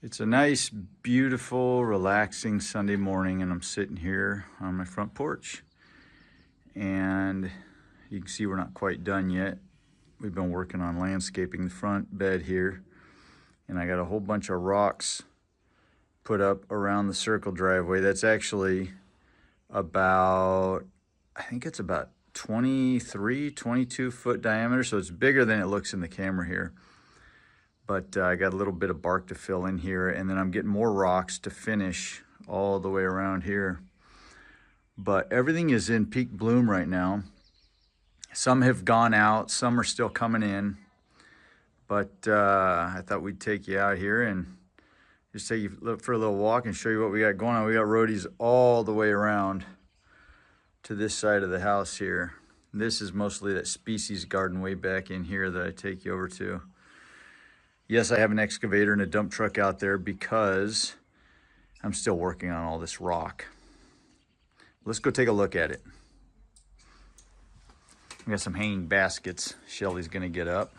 It's a nice, beautiful, relaxing Sunday morning, and I'm sitting here on my front porch. And you can see we're not quite done yet. We've been working on landscaping the front bed here, and I got a whole bunch of rocks put up around the circle driveway. That's actually about, I think it's about 23, 22 foot diameter, so it's bigger than it looks in the camera here. But I got a little bit of bark to fill in here, and then I'm getting more rocks to finish all the way around here. But everything is in peak bloom right now. Some have gone out, some are still coming in. But I thought we'd take you out here and just take you for a little walk and show you what we got going on. We got rhodies all the way around to this side of the house here. This is mostly that species garden way back in here that I take you over to. Yes, I have an excavator and a dump truck out there because I'm still working on all this rock. Let's go take a look at it. We got some hanging baskets Shelly's gonna get up.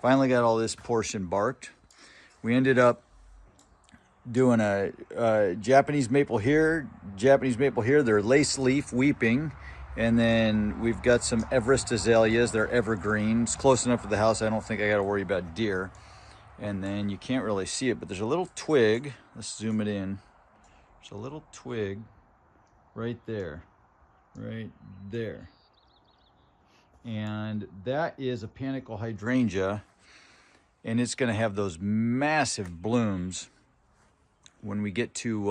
Finally got all this portion barked. We ended up doing a Japanese maple here, they're lace leaf weeping. And then we've got some Everest azaleas, they're evergreen. It's close enough to the house, I don't think I gotta worry about deer. And then you can't really see it, but there's a little twig. Let's zoom it in. There's a little twig right there, right there. And that is a panicle hydrangea, and it's gonna have those massive blooms when we get to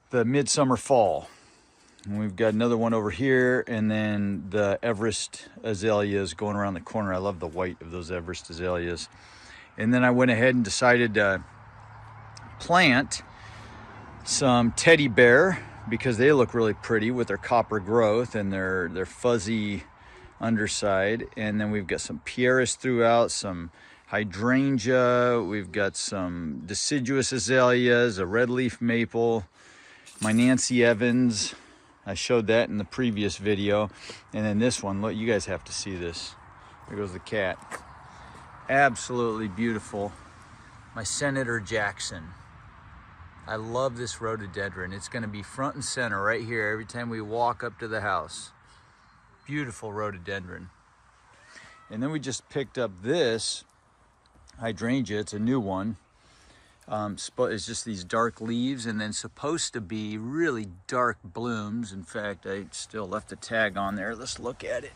the midsummer fall. And we've got another one over here, and then the Everest azaleas going around the corner. I love the white of those Everest azaleas. And then I went ahead and decided to plant some teddy bear because they look really pretty with their copper growth and their fuzzy underside. And then we've got some pieris throughout, some hydrangea, we've got some deciduous azaleas, a red leaf maple, my Nancy Evans. I showed that in the previous video. And then this one, look, you guys have to see this. There goes the cat. Absolutely beautiful. My Senator Jackson. I love this rhododendron. It's gonna be front and center right here every time we walk up to the house. Beautiful rhododendron. And then we just picked up this hydrangea, it's a new one. It's just these dark leaves and then supposed to be really dark blooms. In fact, I still left a tag on there. Let's look at it.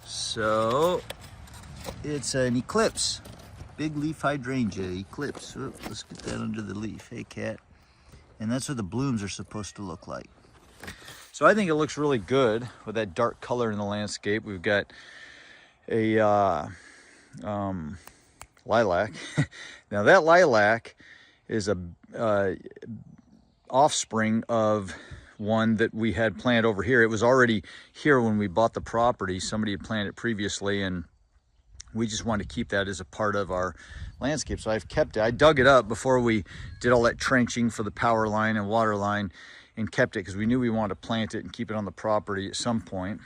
So it's an eclipse, big leaf hydrangea, eclipse. Oh, let's get that under the leaf. Hey, cat. And that's what the blooms are supposed to look like. So I think it looks really good with that dark color in the landscape. We've got a lilac. Now that lilac is a offspring of one that we had planted over here. It was already here when we bought the property. Somebody had planted it previously, and we just wanted to keep that as a part of our landscape. So I've kept it. I dug it up before we did all that trenching for the power line and water line, and kept it because we knew we wanted to plant it and keep it on the property at some point.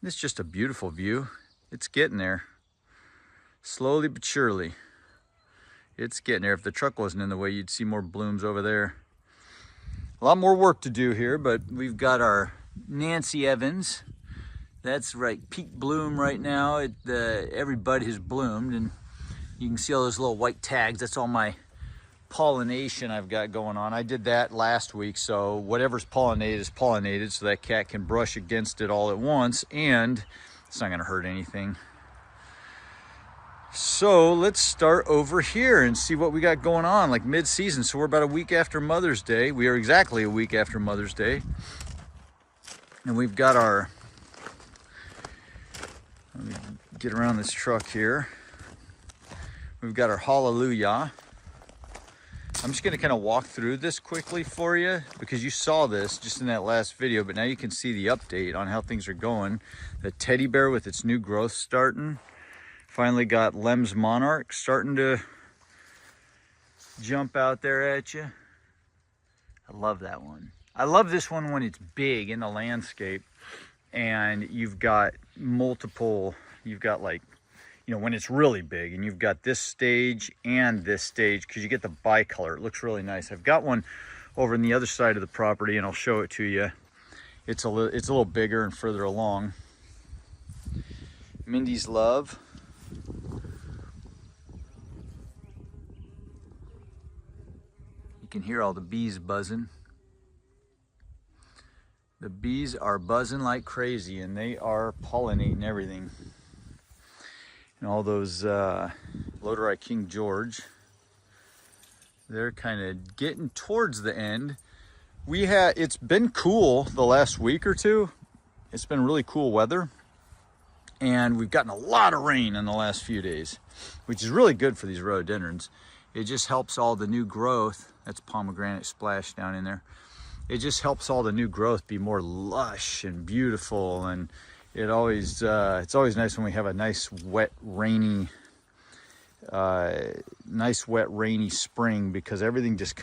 And it's just a beautiful view. It's getting there. Slowly but surely, it's getting there. If the truck wasn't in the way, you'd see more blooms over there. A lot more work to do here, but we've got our Nancy Evans. That's right, peak bloom right now. Every bud has bloomed, and you can see all those little white tags. That's all my pollination I've got going on. I did that last week, so whatever's pollinated is pollinated, so that cat can brush against it all at once, and it's not gonna hurt anything. So let's start over here and see what we got going on, like mid-season. So we're about a week after Mother's Day. We are exactly a week after Mother's Day. And we've got our, let me get around this truck here. We've got our hallelujah. I'm just gonna kind of walk through this quickly for you because you saw this just in that last video, but now you can see the update on how things are going. The teddy bear with its new growth starting. Finally got Lem's Monarch starting to jump out there at you. I love that one. I love this one when it's big in the landscape and you've got multiple, you've got like you know, when it's really big, and you've got this stage and this stage, because you get the bicolor. It looks really nice. I've got one over on the other side of the property, and I'll show it to you. It's a little bigger and further along. Mindy's Love. You can hear all the bees buzzing. The bees are buzzing like crazy, and they are pollinating everything. And all those Loderi King George, they're kind of getting towards the end. It's been cool the last week or two. It's been really cool weather, and we've gotten a lot of rain in the last few days, which is really good for these rhododendrons. It just helps all the new growth. That's pomegranate splash down in there. It just helps all the new growth be more lush and beautiful, and it's always nice when we have a nice wet rainy spring, because everything just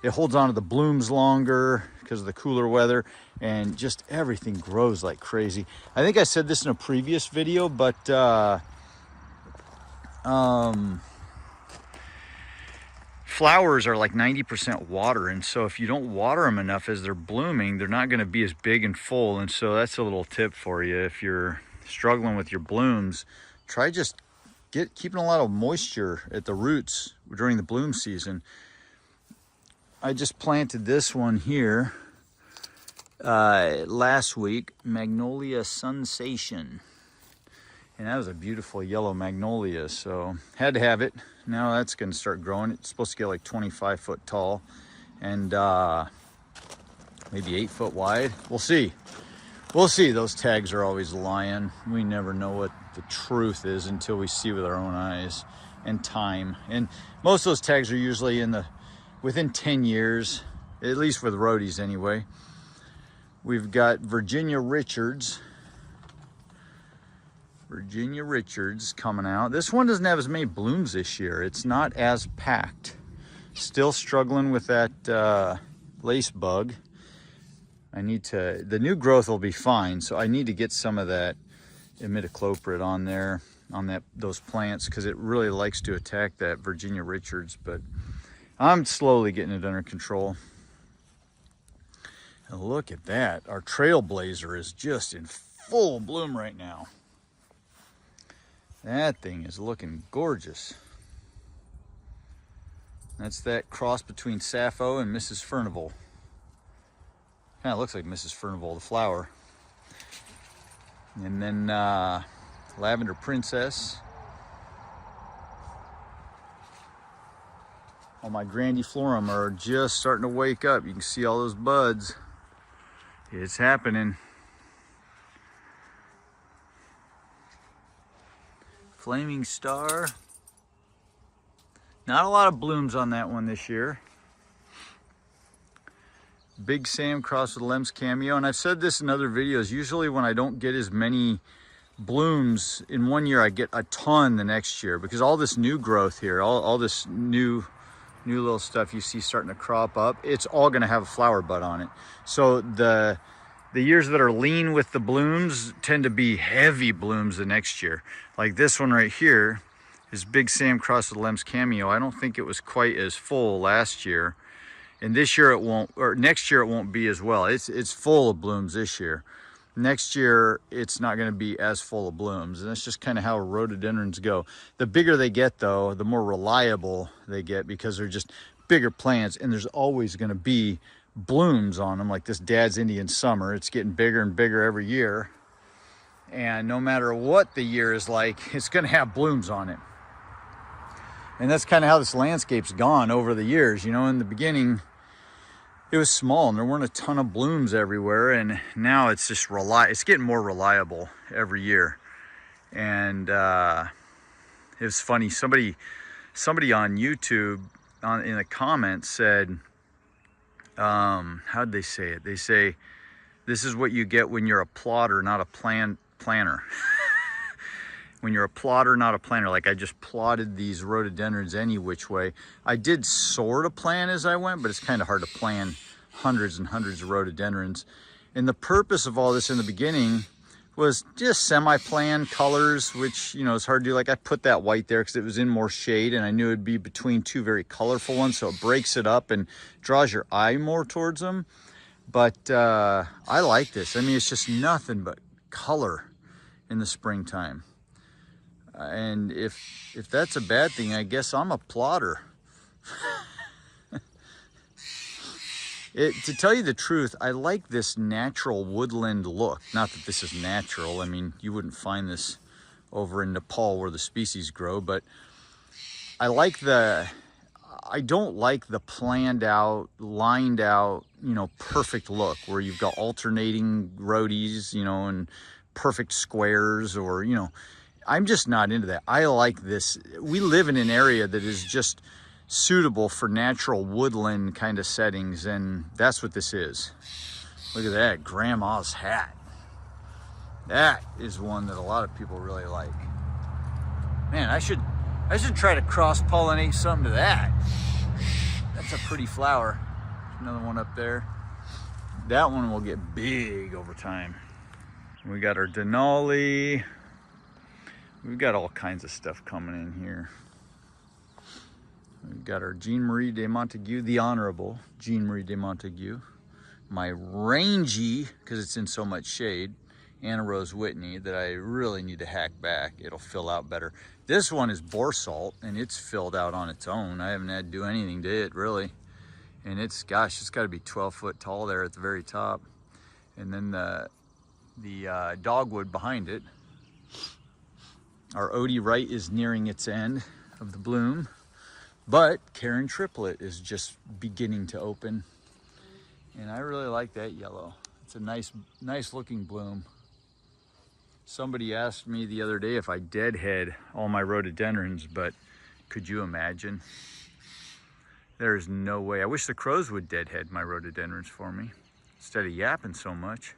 it holds on to the blooms longer because of the cooler weather, and just everything grows like crazy. I think I said this in a previous video, but flowers are like 90% water, and so if you don't water them enough as they're blooming, they're not going to be as big and full. And so that's a little tip for you. If you're struggling with your blooms, try just keeping a lot of moisture at the roots during the bloom season. I just planted this one here last week, Magnolia Sensation. And that was a beautiful yellow magnolia, so had to have it. Now that's going to start growing. It's supposed to get like 25 foot tall and maybe 8 foot wide. We'll see. We'll see. Those tags are always lying. We never know what the truth is until we see with our own eyes and time. And most of those tags are usually within 10 years, at least with roadies anyway. We've got Virginia Richards coming out. This one doesn't have as many blooms this year. It's not as packed. Still struggling with that lace bug. The new growth will be fine, so I need to get some of that imidacloprid on there, on those plants, because it really likes to attack that Virginia Richards, but I'm slowly getting it under control. And look at that. Our Trailblazer is just in full bloom right now. That thing is looking gorgeous. That's that cross between Sappho and Mrs. Furnival. Kind of looks like Mrs. Furnival, the flower. And then Lavender Princess. All my grandiflorum are just starting to wake up. You can see all those buds. It's happening. Flaming Star. Not a lot of blooms on that one this year. Big Sam crossed with Lem's Cameo. And I've said this in other videos. Usually when I don't get as many blooms in one year, I get a ton the next year, because all this new growth here, all this new little stuff you see starting to crop up, it's all going to have a flower bud on it. So the years that are lean with the blooms tend to be heavy blooms the next year. Like this one right here is Big Sam crossed with Lem's Cameo. I don't think it was quite as full last year, and this year it won't, or next year it won't be as well. It's full of blooms this year. Next year it's not going to be as full of blooms, and that's just kind of how rhododendrons go. The bigger they get though, the more reliable they get, because they're just bigger plants, and there's always going to be blooms on them. Like this Dad's Indian Summer, it's getting bigger and bigger every year, and no matter what the year is like, it's going to have blooms on it. And that's kind of how this landscape's gone over the years. You know, in the beginning it was small and there weren't a ton of blooms everywhere, and now it's just it's getting more reliable every year. And it was funny, somebody on YouTube in the comments said, how'd they say it? They say, this is what you get when you're a plotter, not a planner. When you're a plotter, not a planner. Like, I just plotted these rhododendrons any which way. I did sort of plan as I went, but it's kind of hard to plan hundreds and hundreds of rhododendrons. And the purpose of all this in the beginning was just semi-plan colors, which, you know, it's hard to do. Like I put that white there because it was in more shade and I knew it'd be between two very colorful ones, so it breaks it up and draws your eye more towards them. But I like this. I mean, it's just nothing but color in the springtime. And if that's a bad thing, I guess I'm a plotter. To tell you the truth, I like this natural woodland look. Not that this is natural. I mean, you wouldn't find this over in Nepal where the species grow, but I don't like the planned out, lined out, you know, perfect look where you've got alternating rhodies, you know, and perfect squares, or, you know, I'm just not into that. I like this. We live in an area that is just suitable for natural woodland kind of settings, and that's what this is. Look at that, grandma's hat. That is one that a lot of people really like. Man, I should try to cross-pollinate something to that. That's a pretty flower. Another one up there. That one will get big over time. We got our Denali. We've got all kinds of stuff coming in here. We've got our Jean Marie de Montague, the Honorable Jean Marie de Montague. My rangy, because it's in so much shade, Anna Rose Whitney, that I really need to hack back. It'll fill out better. This one is Borsalt, and it's filled out on its own. I haven't had to do anything to it, really. And it's, gosh, it's got to be 12 foot tall there at the very top. And then the dogwood behind it. Our Odie Wright is nearing its end of the bloom, but Karen Triplet is just beginning to open. And I really like that yellow. It's a nice looking bloom. Somebody asked me the other day if I deadhead all my rhododendrons, but could you imagine? There's no way. I wish the crows would deadhead my rhododendrons for me instead of yapping so much.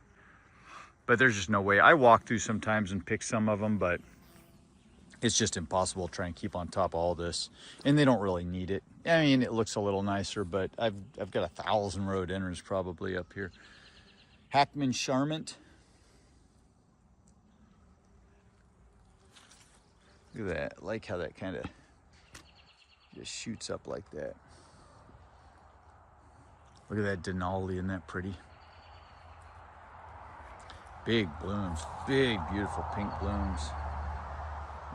But there's just no way. I walk through sometimes and pick some of them, but it's just impossible to try and keep on top of all this. And they don't really need it. I mean, it looks a little nicer, but I've got 1,000 rhododendrons probably up here. Hackman Charmant. Look at that. I like how that kind of just shoots up like that. Look at that Denali, isn't that pretty? Big blooms, big, beautiful pink blooms.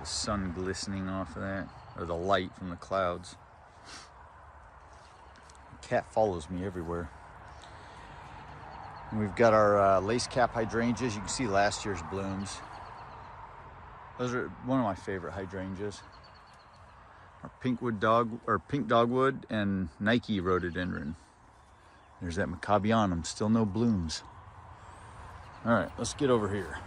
The sun glistening off of that, or the light from the clouds. The cat follows me everywhere. And we've got our lace cap hydrangeas. You can see last year's blooms. Those are one of my favorite hydrangeas. Our pink dogwood and Nike rhododendron. There's that maccabianum, still no blooms. All right, let's get over here.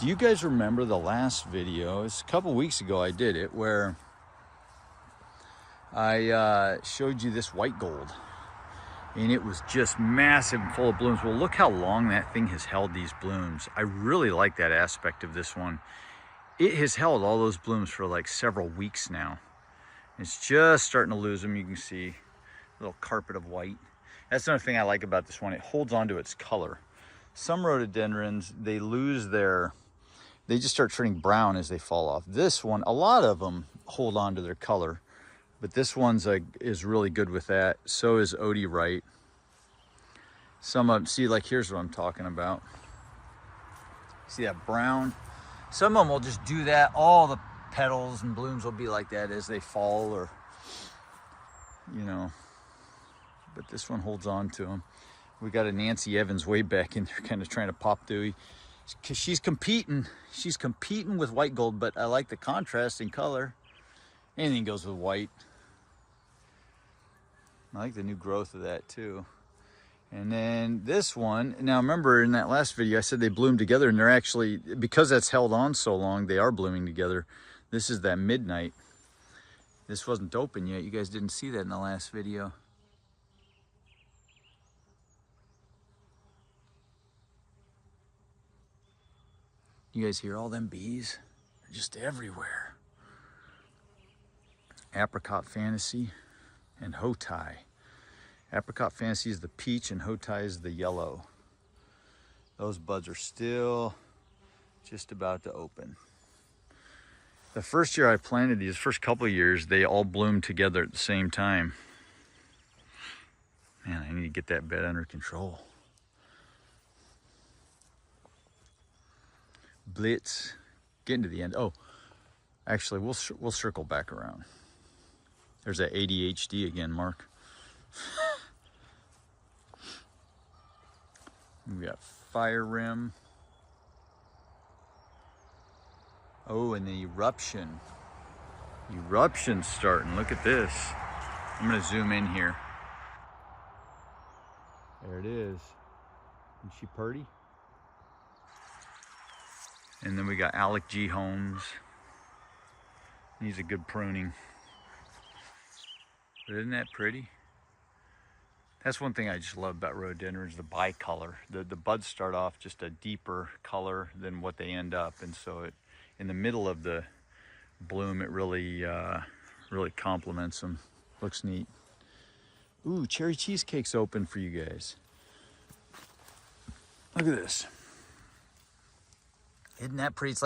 Do you guys remember the last video? It's a couple weeks ago I did it, where I showed you this white gold. And it was just massive and full of blooms. Well, look how long that thing has held these blooms. I really like that aspect of this one. It has held all those blooms for like several weeks now. It's just starting to lose them. You can see a little carpet of white. That's another thing I like about this one. It holds on to its color. Some rhododendrons, they just start turning brown as they fall off. This one, a lot of them hold on to their color, but this one's is really good with that. So is Odie Wright. Some of them, see, like here's what I'm talking about. See that brown? Some of them will just do that. All the petals and blooms will be like that as they fall, or, you know, but this one holds on to them. We got a Nancy Evans way back in there kind of trying to pop through. Because she's competing with white gold, but I like the contrast in color. Anything goes with white. I like the new growth of that too. And then this one, now remember in that last video I said they bloom together, and they're actually, because that's held on so long, they are blooming together. This is that Midnight. This wasn't open yet. You guys didn't see that in the last video. You guys hear all them bees? They're just everywhere. Apricot Fantasy and Hotai. Apricot Fantasy is the peach and Hotai is the yellow. Those buds are still just about to open. The first year I planted these, first couple of years, they all bloomed together at the same time. Man, I need to get that bed under control. Blitz, getting to the end. Oh, actually, we'll circle back around. There's that ADHD again, Mark. We got fire rim. Oh, and the eruption. Eruption's starting. Look at this. I'm gonna zoom in here. There it is. Isn't she pretty? And then we got Alec G. Holmes. Needs a good pruning. But isn't that pretty? That's one thing I just love about rhododendrons, the bicolor. The buds start off just a deeper color than what they end up. And so it, in the middle of the bloom, it really, really complements them. Looks neat. Ooh, cherry cheesecake's open for you guys. Look at this. Isn't that pretty?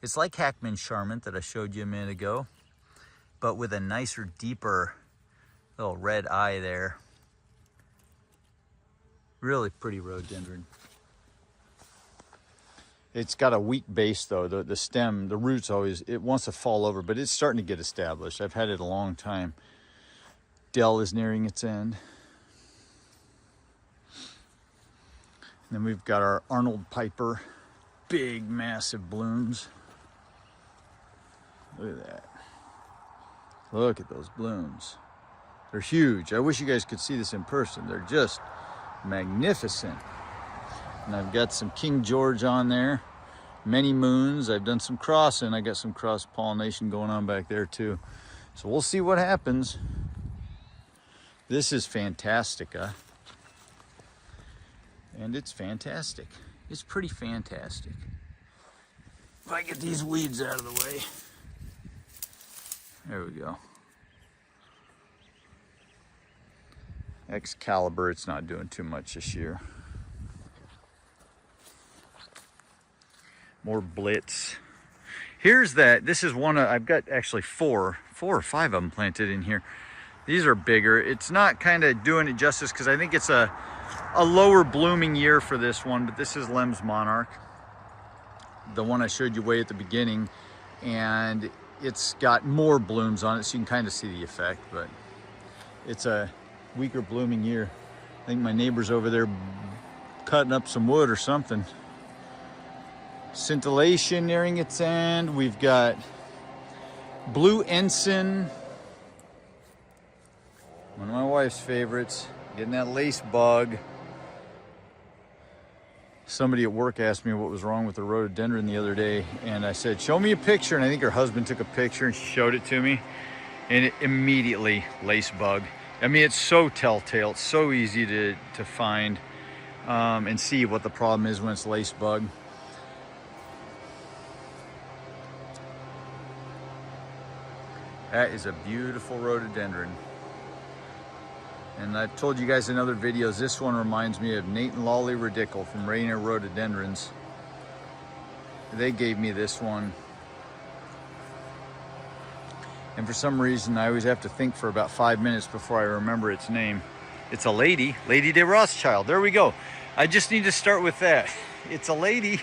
It's like Hackman Charmant that I showed you a minute ago, but with a nicer, deeper little red eye there. Really pretty rhododendron. It's got a weak base though. The stem, the roots always, it wants to fall over, but it's starting to get established. I've had it a long time. Dell is nearing its end. And then we've got our Arnold Piper. Big, massive blooms. Look at that. Look at those blooms. They're huge. I wish you guys could see this in person. They're just magnificent. And I've got some King George on there. Many moons. I've done some crossing. I got some cross pollination going on back there too. So we'll see what happens. This is Fantastica. And it's fantastic. It's pretty fantastic. If I get these weeds out of the way. There we go. Excalibur, it's not doing too much this year. More Blitz. Here's that. This is one I've got actually four or five of them planted in here. These are bigger. It's not kind of doing it justice because I think it's a lower blooming year for this one, but this is Lem's Monarch, the one I showed you way at the beginning, and it's got more blooms on it, so you can kind of see the effect, but it's a weaker blooming year. I think my neighbor's over there cutting up some wood or something. Scintillation nearing its end. We've got Blue Ensign, one of my wife's favorites, getting that lace bug. Somebody at work asked me what was wrong with the rhododendron the other day, and I said, show me a picture, and I think her husband took a picture and she showed it to me, and it immediately, lace bug. I mean, it's so telltale, it's so easy to find and see what the problem is when it's lace bug. That is a beautiful rhododendron. And I've told you guys in other videos, this one reminds me of Nate and Lolly Radical from Rainier Rhododendrons. They gave me this one. And for some reason, I always have to think for about 5 minutes before I remember its name. It's a lady, Lady de Rothschild. There we go. I just need to start with that. It's a lady.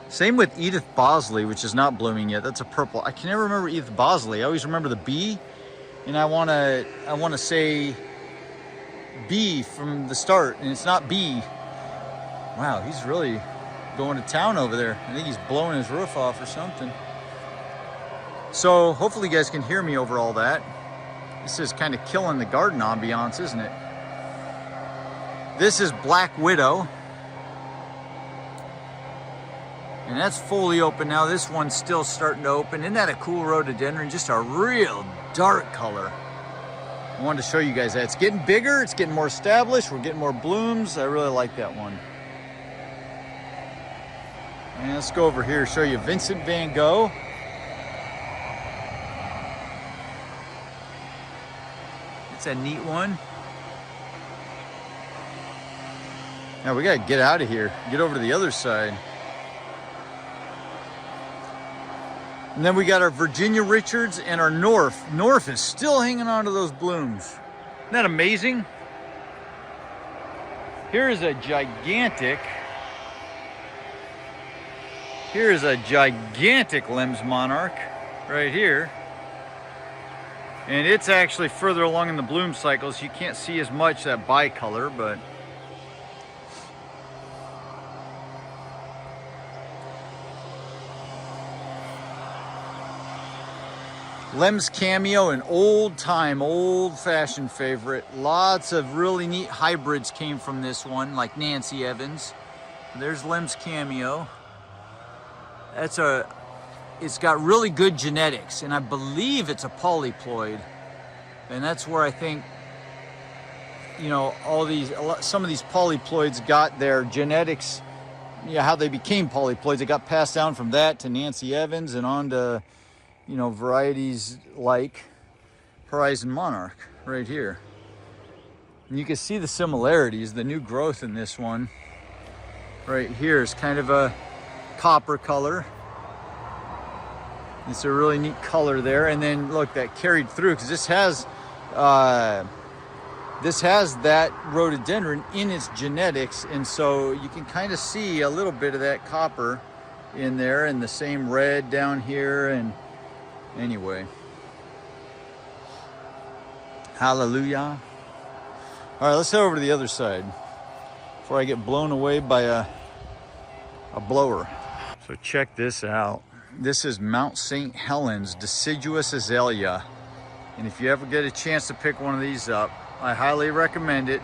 Same with Edith Bosley, which is not blooming yet. That's a purple. I can never remember Edith Bosley. I always remember the bee. And I wanna say B from the start, and it's not B. Wow, he's really going to town over there. I think he's blowing his roof off or something. So hopefully you guys can hear me over all that. This is kind of killing the garden ambiance, isn't it? This is Black Widow. And that's fully open now. This one's still starting to open. Isn't that a cool rhododendron? Just a real dark color. I wanted to show you guys that. It's getting bigger, it's getting more established, we're getting more blooms. I really like that one. And let's go over here, show you Vincent van Gogh. It's a neat one. Now we gotta get out of here, get over to the other side. And then we got our Virginia Richards and our North. North is still hanging on to those blooms. Isn't that amazing? Here is a gigantic Lem's Monarch right here. And it's actually further along in the bloom cycle, so you can't see as much that bicolor, but Lem's Cameo, an old-fashioned favorite. Lots of really neat hybrids came from this one, like Nancy Evans. There's Lem's Cameo. It's got really good genetics, and I believe it's a polyploid. And that's where I think, you know, some of these polyploids got their genetics, yeah, how they became polyploids. It got passed down from that to Nancy Evans and on to, you know, varieties like Horizon Monarch right here. And you can see the similarities. The new growth in this one right here is kind of a copper color. It's a really neat color there. And then look, that carried through, because this has that rhododendron in its genetics, and so you can kind of see a little bit of that copper in there, and the same red down here. And anyway, hallelujah. All right, let's head over to the other side before I get blown away by a blower. So check this out. This is Mount St. Helens Deciduous Azalea. And if you ever get a chance to pick one of these up, I highly recommend it.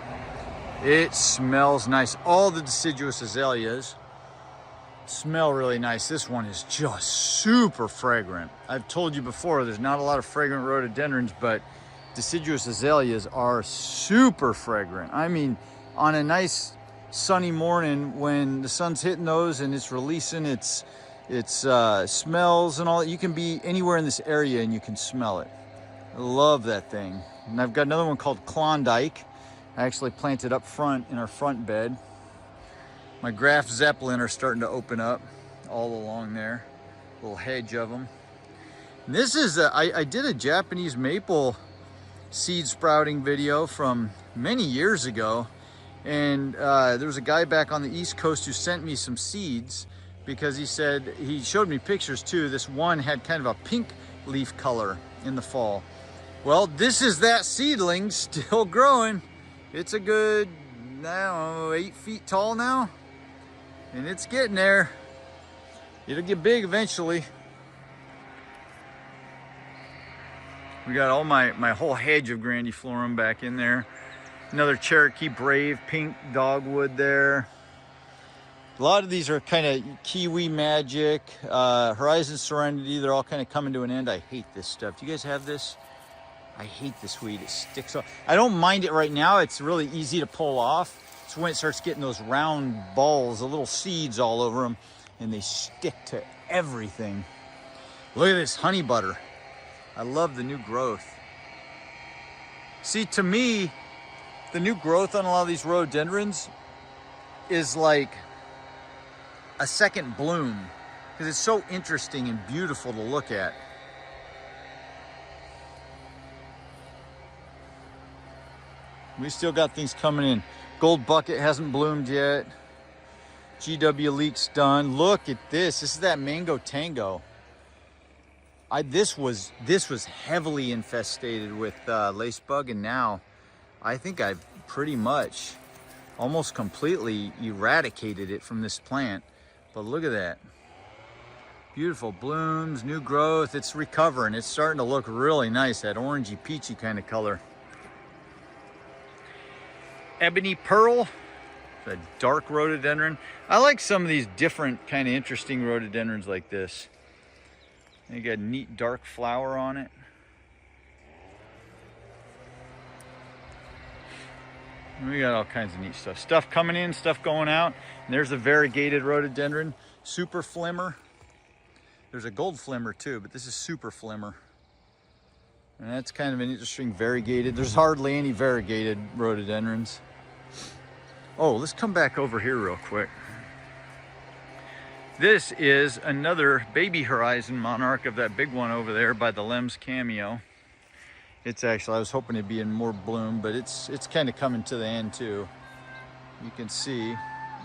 It smells nice. All the deciduous azaleas smell really nice. This one is just super fragrant. I've told you before, there's not a lot of fragrant rhododendrons, but deciduous azaleas are super fragrant. I mean, on a nice sunny morning when the sun's hitting those and it's releasing its smells and all, you can be anywhere in this area and you can smell it. I love that thing. And I've got another one called Klondike. I actually planted up front in our front bed. My Graf Zeppelin are starting to open up all along there. A little hedge of them. And this is, I did a Japanese maple seed sprouting video from many years ago. And there was a guy back on the East Coast who sent me some seeds because he said, he showed me pictures too. This one had kind of a pink leaf color in the fall. Well, this is that seedling still growing. It's a good, I don't know, 8 feet tall now. And it's getting there. It'll get big eventually. We got all my whole hedge of grandiflorum back in there. Another Cherokee Brave pink dogwood there. A lot of these are kind of Kiwi Magic, Horizon Serenity. They're all kind of coming to an end. I hate this stuff. Do you guys have this? I hate this weed. It sticks off. I don't mind it right now. It's really easy to pull off. It's when it starts getting those round balls, the little seeds all over them, and they stick to everything. Look at this honey butter. I love the new growth. See, to me, the new growth on a lot of these rhododendrons is like a second bloom, because it's so interesting and beautiful to look at. We still got things coming in. Gold Bucket hasn't bloomed yet. GW Leek's done. Look at this. This is that Mango Tango. This was heavily infestated with lace bug, and now I think I've pretty much almost completely eradicated it from this plant. But look at that. Beautiful blooms, new growth. It's recovering. It's starting to look really nice, that orangey peachy kind of color. Ebony Pearl, a dark rhododendron. I like some of these different kind of interesting rhododendrons like this. You got a neat dark flower on it. We got all kinds of neat stuff. Stuff coming in, stuff going out. And there's a variegated rhododendron, super flimmer. There's a gold flimmer too, but this is super flimmer. And that's kind of an interesting variegated. There's hardly any variegated rhododendrons. Oh, let's come back over here real quick. This is another baby horizon monarch of that big one over there by the Lems Cameo. It's actually, I was hoping it'd be in more bloom, but it's kind of coming to the end too. You can see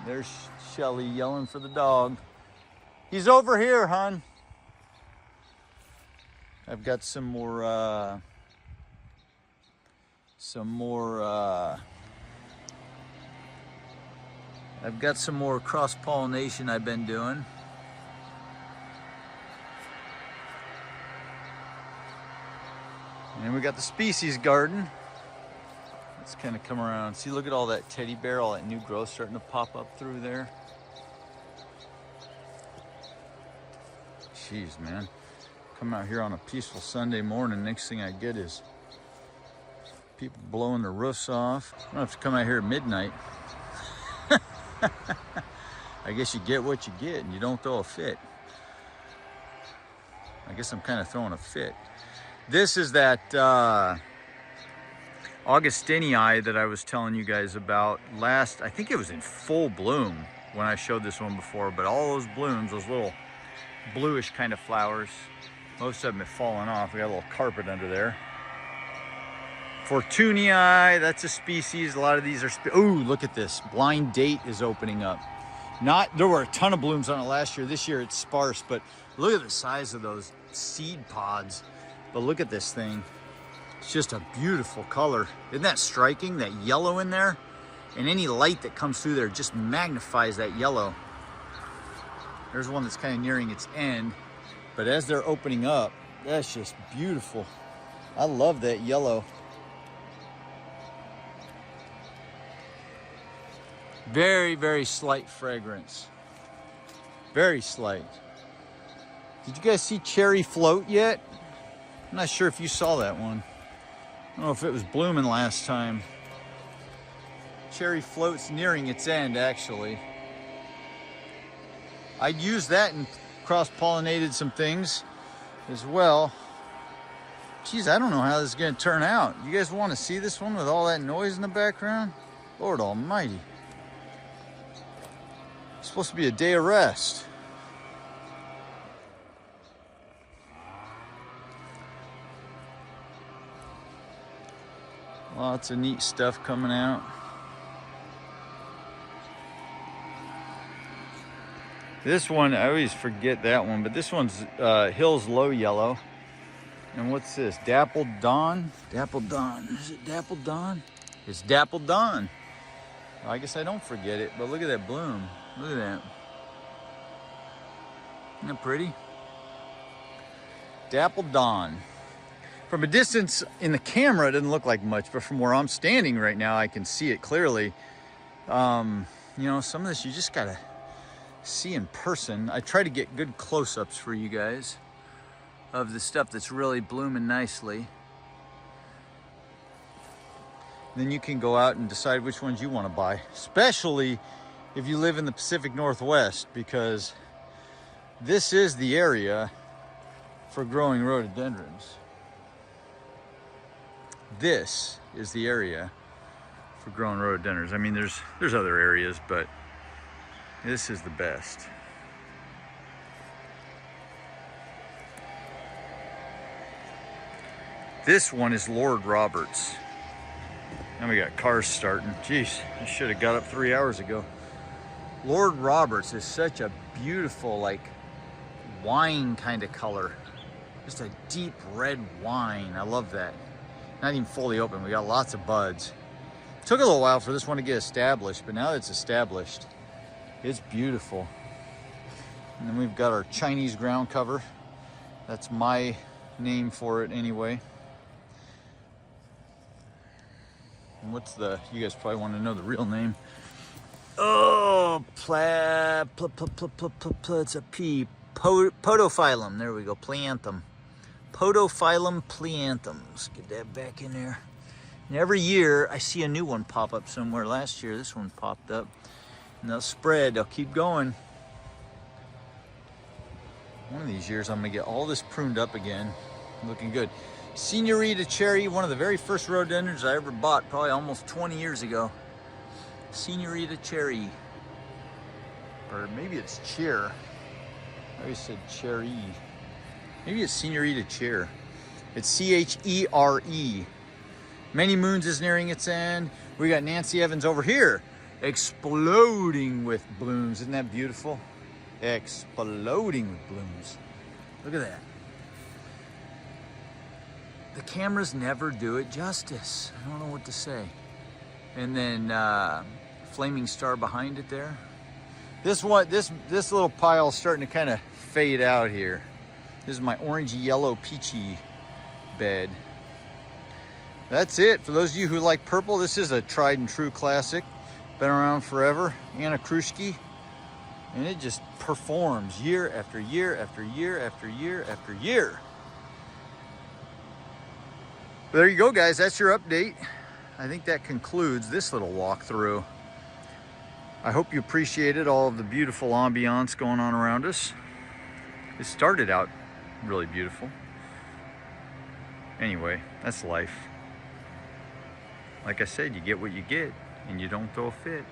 there's Shelly yelling for the dog. He's over here, hon. I've got some more I've got some more cross-pollination I've been doing. And we got the species garden. Let's kind of come around. See, look at all that teddy bear, all that new growth starting to pop up through there. Jeez, man. Come out here on a peaceful Sunday morning, next thing I get is people blowing their roofs off. I don't have to come out here at midnight. I guess you get what you get and you don't throw a fit. I guess I'm kind of throwing a fit. This is that Augustinii that I was telling you guys about last. I think it was in full bloom when I showed this one before, but all those blooms, those little bluish kind of flowers, most of them have fallen off. We got a little carpet under there. Fortunii, that's a species. A lot of these are, ooh, look at this. Blind Date is opening up. There were a ton of blooms on it last year. This year it's sparse, but look at the size of those seed pods. But look at this thing. It's just a beautiful color. Isn't that striking? That yellow in there? And any light that comes through there just magnifies that yellow. There's one that's kind of nearing its end, but as they're opening up, that's just beautiful. I love that yellow. Very, very slight fragrance. Very slight. Did you guys see Cherry Float yet? I'm not sure if you saw that one. I don't know if it was blooming last time. Cherry Float's nearing its end, actually. I used that and cross-pollinated some things as well. Geez, I don't know how this is going to turn out. You guys want to see this one with all that noise in the background? Lord almighty. It's supposed to be a day of rest. Lots of neat stuff coming out. This one, I always forget that one, but this one's Hills Low Yellow. And what's this? Dappled Dawn? Dappled Dawn. Is it Dappled Dawn? It's Dappled Dawn. Well, I guess I don't forget it, but look at that bloom. Look at that. Isn't that pretty? Dappled Dawn. From a distance in the camera, it doesn't look like much, but from where I'm standing right now, I can see it clearly. You know, some of this you just gotta see in person. I try to get good close-ups for you guys of the stuff that's really blooming nicely. Then you can go out and decide which ones you want to buy, especially if you live in the Pacific Northwest, because this is the area for growing rhododendrons. This is the area for growing rhododendrons. I mean, there's other areas, but this is the best. This one is Lord Roberts. Now we got cars starting. Jeez, I should have got up 3 hours ago. Lord Roberts is such a beautiful, like, wine kind of color. Just a deep red wine. I love that. Not even fully open. We got lots of buds. It took a little while for this one to get established, but now that it's established, it's beautiful. And then we've got our Chinese ground cover. That's my name for it anyway. And what's the, you guys probably want to know the real name. Oh, it's a P. Podophyllum. There we go. Pleanthum. Podophyllum pleanthum. Let's get that back in there. And every year I see a new one pop up somewhere. Last year this one popped up. And they'll spread. They'll keep going. One of these years I'm going to get all this pruned up again. Looking good. Senorita Cherry, one of the very first rhododendrons I ever bought, probably almost 20 years ago. Senorita cherry. Or maybe it's cheer. I always said cherry. Maybe it's Senorita cheer. It's C-H-E-R-E. Many Moons is nearing its end. We got Nancy Evans over here, exploding with blooms. Isn't that beautiful? Exploding with blooms. Look at that. The cameras never do it justice. I don't know what to say. And then flaming star behind it there. This little pile is starting to kind of fade out here. This is my orangey yellow peachy bed. That's it. For those of you who like purple, this is a tried and true classic. Been around forever. Anna Kruschke. And it just performs year after year after year after year after year. But there you go, guys. That's your update. I think that concludes this little walkthrough. I hope you appreciated all of the beautiful ambiance going on around us. It started out really beautiful. Anyway, that's life. Like I said, you get what you get, and you don't throw a fit.